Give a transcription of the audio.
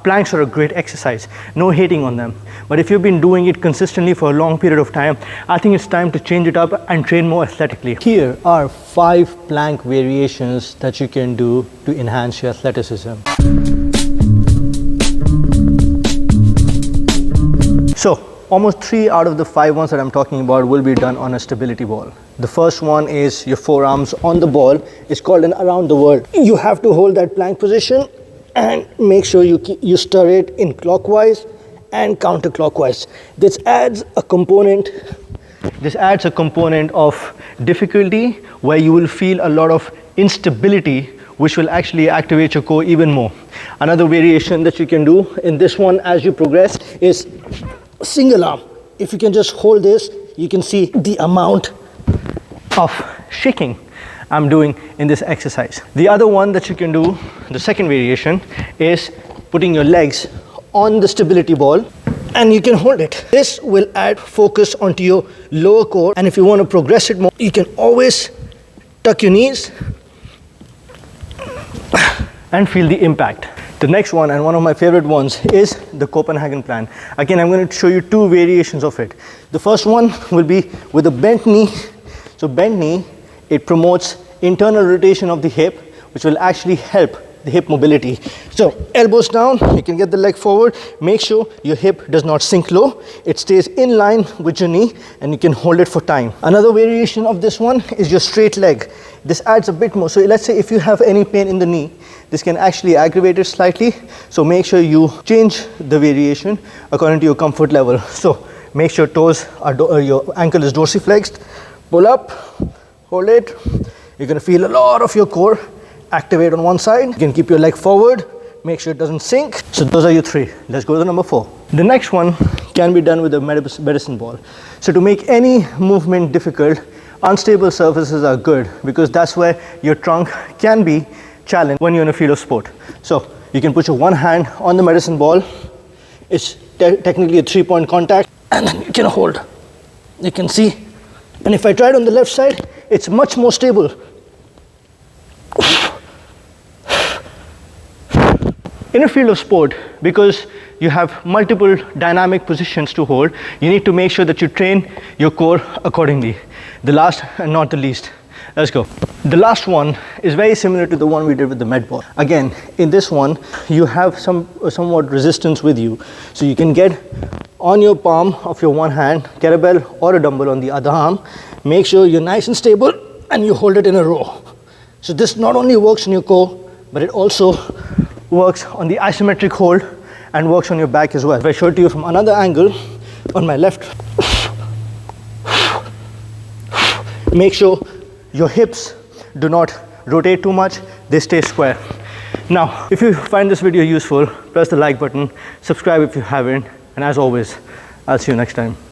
Planks are a great exercise, no hating on them. But if you've been doing it consistently for a long period of time, I think it's time to change it up and train more athletically. Here are 5 plank variations that you can do to enhance your athleticism. So, almost 3 out of the 5 ones that I'm talking about will be done on a stability ball. The first one is your forearms on the ball. It's called an around the world. You have to hold that plank position and make sure you stir it in clockwise and counterclockwise. This adds a component of difficulty where you will feel a lot of instability, which will actually activate your core even more. Another variation that you can do in this one as you progress is single arm. If you can just hold this, you can see the amount of shaking I'm doing in this exercise. The other one that you can do, the second variation, is putting your legs on the stability ball and you can hold it. This will add focus onto your lower core, and if you want to progress it more, you can always tuck your knees and feel the impact. The next one, and one of my favorite ones, is the Copenhagen plan. Again, I'm going to show you 2 variations of it. The first one will be with a bent knee. So bent knee, it promotes internal rotation of the hip, which will actually help the hip mobility. So elbows down, you can get the leg forward. Make sure your hip does not sink low. It stays in line with your knee and you can hold it for time. Another variation of this one is your straight leg. This adds a bit more. So let's say if you have any pain in the knee, this can actually aggravate it slightly. So make sure you change the variation according to your comfort level. So make sure your ankle is dorsiflexed. Pull up, hold it. You're going to feel a lot of your core activate on one side. You can keep your leg forward, make sure it doesn't sink. So those are your 3. Let's go to number 4. The next one can be done with a medicine ball. So to make any movement difficult, unstable surfaces are good because that's where your trunk can be challenged when you're in a field of sport. So you can put your one hand on the medicine ball. It's technically a 3-point contact, and then you can hold. You can see. And if I try it on the left side, it's much more stable. In a field of sport, because you have multiple dynamic positions to hold, you need to make sure that you train your core accordingly. The last and not the least. Let's go. The last one is very similar to the one we did with the med ball. Again, in this one, you have somewhat resistance with you. So you can get on your palm of your one hand, kettlebell or a dumbbell on the other arm. Make sure you're nice and stable and you hold it in a row. So this not only works on your core, but it also works on the isometric hold and works on your back as well. If I show it to you from another angle, on my left, make sure your hips do not rotate too much, they stay square. Now, if you find this video useful, press the like button, subscribe if you haven't, and as always, I'll see you next time.